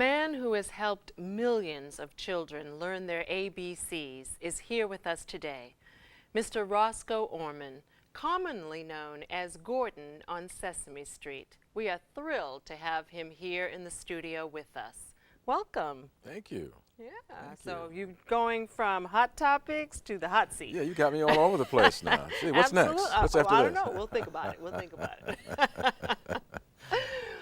man who has helped millions of children learn their ABCs is here with us today. Mr. Roscoe Orman, commonly known as Gordon on Sesame Street. We are thrilled to have him here in the studio with us. Welcome. Thank you. Yeah, Thank so you're going from hot topics to the hot seat. Yeah, you got me all over the place now. See, what's next? What's after I this? don't know. We'll think about it. We'll think about it.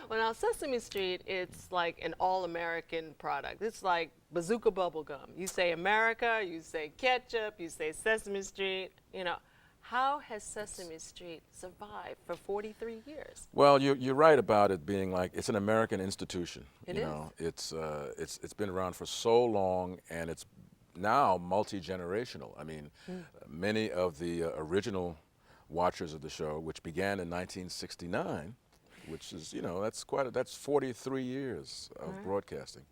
Well, now Sesame Street, it's like an all-American product. It's like bazooka bubble gum. You say America, you say ketchup, you say Sesame Street. You know, how has Sesame Street survived for 43 years? Well, you're right about it being like it's an American institution. It you is. know, it's been around for so long, and it's now multi-generational. I mean, many of the original watchers of the show, which began in 1969, which is, you know, that's 43 years of broadcasting.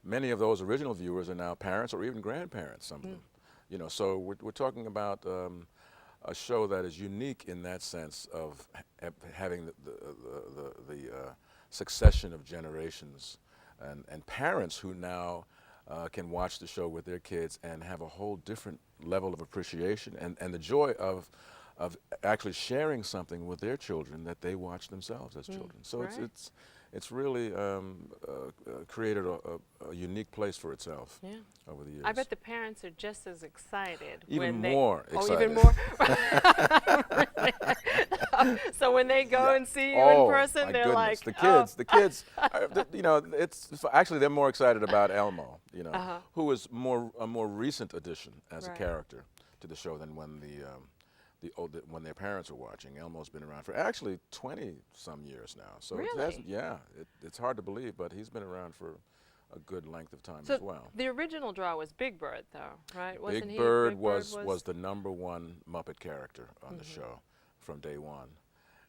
Many of those original viewers are now parents or even grandparents, some of them. You know, so we're talking about a show that is unique in that sense of having the succession of generations and parents who now can watch the show with their kids and have a whole different level of appreciation and the joy of actually sharing something with their children that they watch themselves as children. So it's really created a unique place for itself over the years. I bet the parents are just as excited. Even more excited. Oh, even more? So when they go and see you in person, my they're goodness. like, the kids, you know, actually they're more excited about Elmo, you know, who is a more recent addition as a character to the show than when when their parents are watching. Elmo's been around for actually 20-some years now. So Really? it's hard to believe, but he's been around for a good length of time so as well. the original draw was Big Bird, though, right? Wasn't Big he? Bird Big was the #1 Muppet character on the show from day one.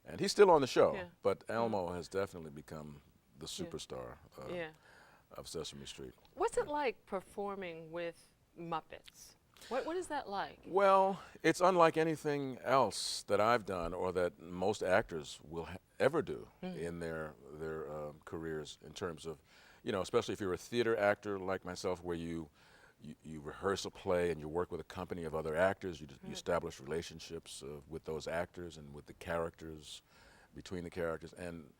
And he's still on the show, but Elmo has definitely become the superstar of Sesame Street. What's it like performing with Muppets? What is that like? Well, it's unlike anything else that I've done or that most actors will ever do in their careers in terms of, you know, especially if you're a theater actor like myself, where you rehearse a play and you work with a company of other actors. You establish relationships with those actors and with the characters, between the characters. And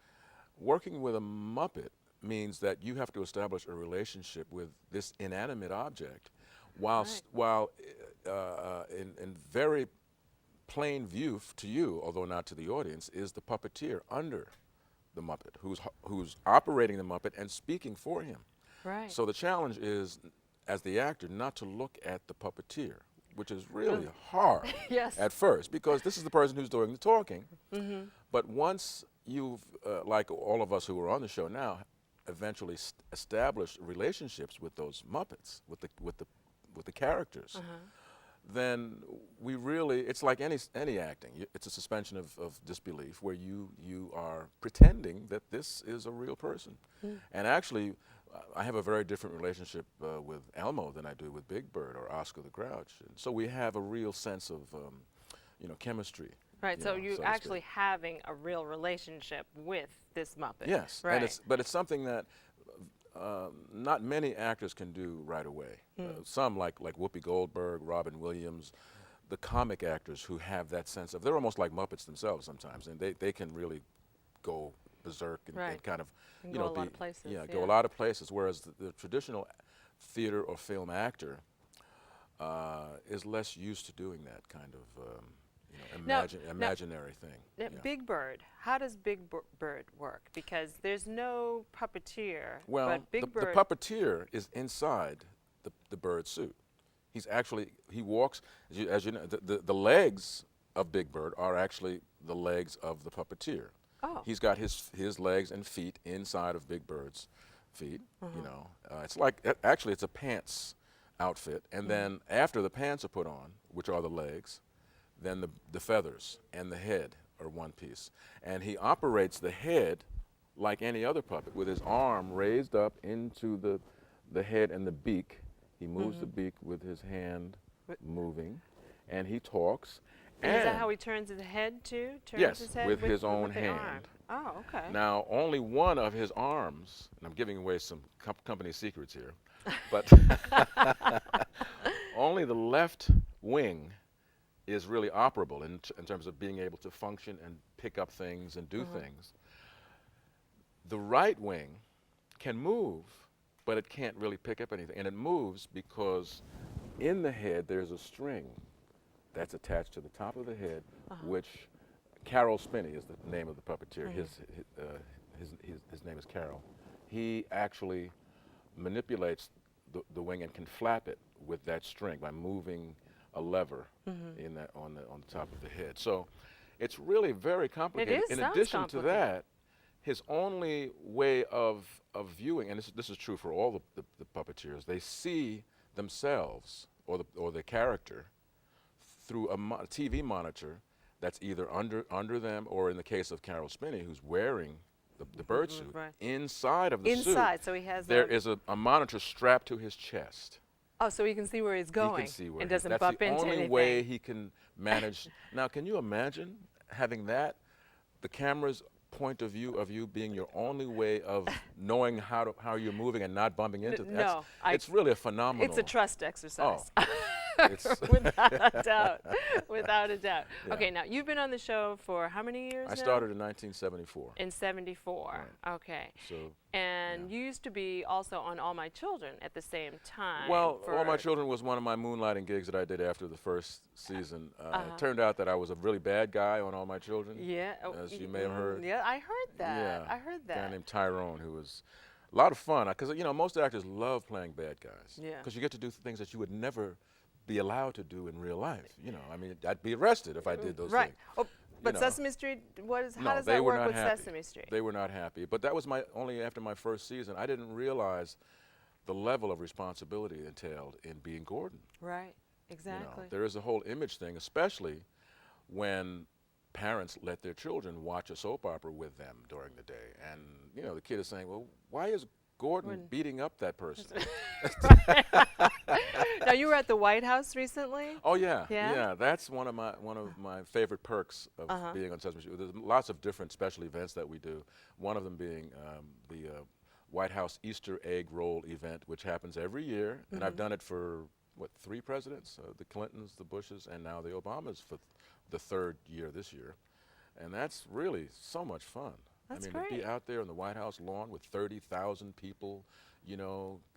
working with a Muppet means that you have to establish a relationship with this inanimate object, while in very plain view to you, although not to the audience, is the puppeteer under the Muppet, who's operating the Muppet and speaking for him. Right. So the challenge is, as the actor, not to look at the puppeteer, which is really hard at first, because this is the person who's doing the talking. But once you've, like all of us who are on the show now, eventually established relationships with those Muppets, with the characters, then we really, it's like any acting. It's a suspension of disbelief where you are pretending that this is a real person. And actually, I have a very different relationship with Elmo than I do with Big Bird or Oscar the Grouch. And so we have a real sense of, you know, chemistry. Right, so you're actually having a real relationship with this Muppet. Yes, right. But it's something that not many actors can do right away. Some, like Whoopi Goldberg, Robin Williams, the comic actors who have that sense of, they're almost like Muppets themselves sometimes, and they can really go berserk and kind of, you know, go a lot of places. go a lot of places, whereas the traditional theater or film actor is less used to doing that kind of you know, imaginary thing. Big Bird, how does Big Bird work? Because there's no puppeteer, well, but Big Bird... the puppeteer is inside the bird suit. He's actually, he walks, as you know, the legs of Big Bird are actually the legs of the puppeteer. Oh. He's got his legs and feet inside of Big Bird's feet, you know. It's like, actually it's a pants outfit, and then after the pants are put on, which are the legs, then the feathers and the head are one piece. And he operates the head like any other puppet, with his arm raised up into the head and the beak. He moves the beak with his hand moving, and he talks. And is that how he turns his head too? Turns yes, his head with his own the hand. arm. Oh, okay. Now, only one of his arms, and I'm giving away some company secrets here, but only the left wing is really operable in terms of being able to function and pick up things and do things. The right wing can move, but it can't really pick up anything. And it moves because in the head there's a string that's attached to the top of the head, which Carol Spinney is the name of the puppeteer. His name is Carol. He actually manipulates the wing and can flap it with that string by moving a lever in that on the top of the head. So it's really very complicated. In addition to that, his only way of viewing, and this is true for all the puppeteers, they see themselves or the character through a TV monitor that's either under them, or in the case of Carol Spinney, who's wearing the bird suit, inside of the suit, so he has there is a monitor strapped to his chest. Oh, so he can see where he's going. He can see where and doesn't that's bump the into only anything. way he can manage. Now, can you imagine having that, the camera's point of you being your only way of knowing how you're moving and not bumping into things? No, it's really a phenomenal. It's a trust exercise. Oh. Without a doubt. Without a doubt. Yeah. Okay, now you've been on the show for how many years I now? started in 1974. In 74. Okay. So, and you used to be also on All My Children at the same time. well, All My Children was one of my moonlighting gigs that I did after the first season. It turned out that I was a really bad guy on All My Children. Yeah. As you may have heard. Yeah, I heard that. Yeah. I heard that. A guy named Tyrone, who was a lot of fun. Because, most actors love playing bad guys. Yeah. Because you get to do things that you would never be allowed to do in real life. I'd be arrested if I did those things. Oh, but know. Sesame Street, how does they that were work not with happy. Sesame Street? They were not happy. But that was only after my first season. I didn't realize the level of responsibility entailed in being Gordon. Right, exactly. There is a whole image thing, especially when parents let their children watch a soap opera with them during the day. And, the kid is saying, well, why is Gordon beating up that person? Now, you were at the White House recently? Oh yeah, Yeah? That's one of my favorite perks of being on Sesame Street. There's lots of different special events that we do. One of them being the White House Easter egg roll event, which happens every year, and I've done it for 3 presidents: the Clintons, the Bushes, and now the Obamas for the 3rd year this year, and that's really so much fun. That's to great. be out there on the White House lawn with 30,000 people,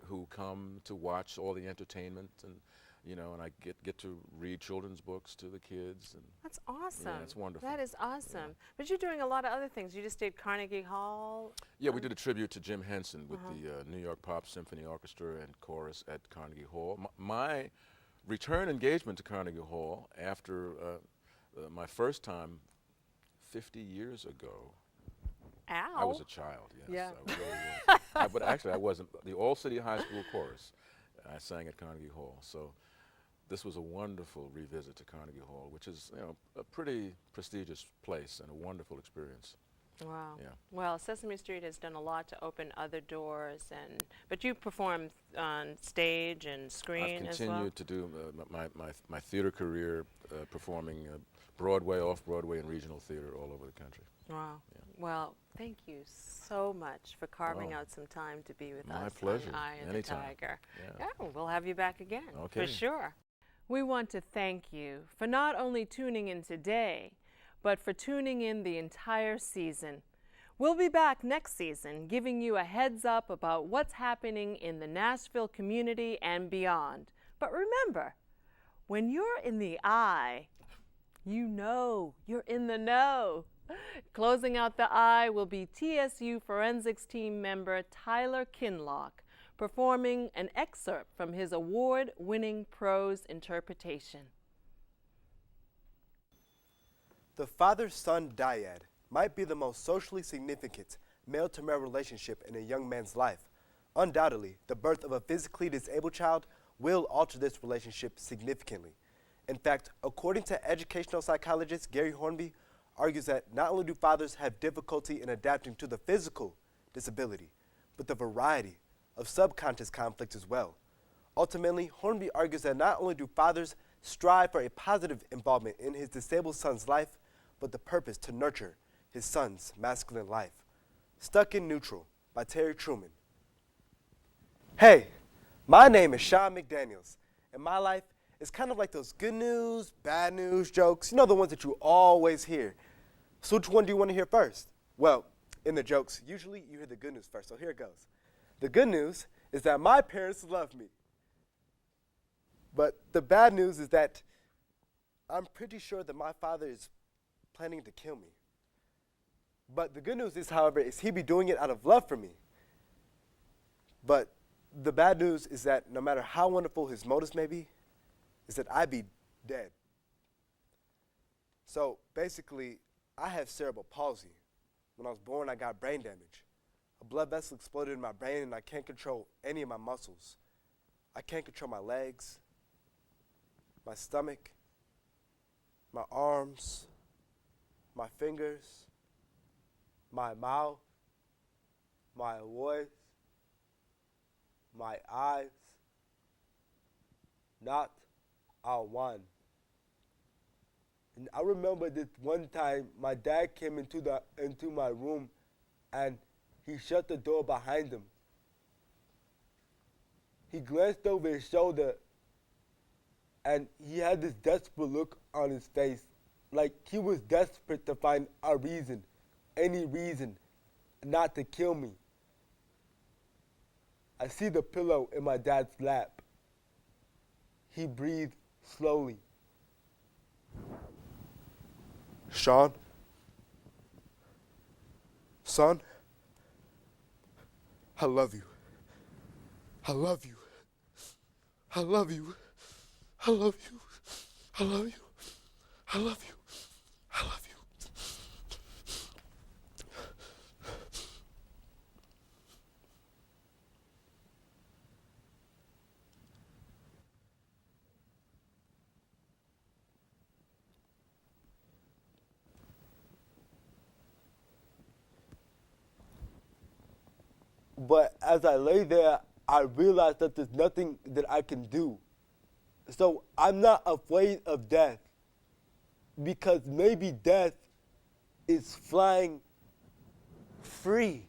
who come to watch all the entertainment, and and I get to read children's books to the kids. And That's awesome. Yeah, it's wonderful. That is awesome. But you're doing a lot of other things. You just did Carnegie Hall. Yeah, we did a tribute to Jim Henson with the New York Pop Symphony Orchestra and Chorus at Carnegie Hall. My return engagement to Carnegie Hall after my first time 50 years ago. Ow. I was a child, yes. Yeah. I really was. But actually, I wasn't. The All City High School Chorus, I sang at Carnegie Hall. So this was a wonderful revisit to Carnegie Hall, which is a pretty prestigious place and a wonderful experience. Wow. Yeah. Well, Sesame Street has done a lot to open other doors, but you perform on stage and screen as well? I've continued to do my theater career performing Broadway, off-Broadway, and regional theater all over the country. Wow. Yeah. Well, thank you so much for carving out some time to be with us. My pleasure. On Eye of Anytime. the Tiger. Yeah. Yeah, we'll have you back again. Okay. For sure. We want to thank you for not only tuning in today, but for tuning in the entire season. We'll be back next season giving you a heads up about what's happening in the Nashville community and beyond. But remember, when you're in the eye, you know you're in the know. Closing out the eye will be TSU forensics team member Tyler Kinlock, performing an excerpt from his award-winning prose interpretation. The father-son dyad might be the most socially significant male-to-male relationship in a young man's life. Undoubtedly, the birth of a physically disabled child will alter this relationship significantly. In fact, according to educational psychologist Gary Hornby, argues that not only do fathers have difficulty in adapting to the physical disability, but the variety of subconscious conflicts as well. Ultimately, Hornby argues that not only do fathers strive for a positive involvement in his disabled son's life, but the purpose to nurture his son's masculine life. Stuck in Neutral by Terry Truman. Hey, my name is Sean McDaniels, and my life is kind of like those good news, bad news jokes, you know, the ones that you always hear. So which one do you want to hear first? Well, in the jokes, usually you hear the good news first, so here it goes. The good news is that my parents love me. But the bad news is that I'm pretty sure that my father is planning to kill me. But the good news is, however, is he be doing it out of love for me. But the bad news is that no matter how wonderful his motives may be, is that I be dead. So basically, I have cerebral palsy. When I was born, I got brain damage. A blood vessel exploded in my brain and I can't control any of my muscles. I can't control my legs, my stomach, my arms, my fingers, my mouth, my voice, my eyes, not a one. And I remember this one time my dad came into my room and he shut the door behind him. He glanced over his shoulder and he had this desperate look on his face, like he was desperate to find a reason, any reason, not to kill me. I see the pillow in my dad's lap. He breathed slowly. Sean? Son? I love you. I love you. I love you. I love you. I love you. I love you. I love you. But as I lay there, I realized that there's nothing that I can do. So I'm not afraid of death, because maybe death is flying free.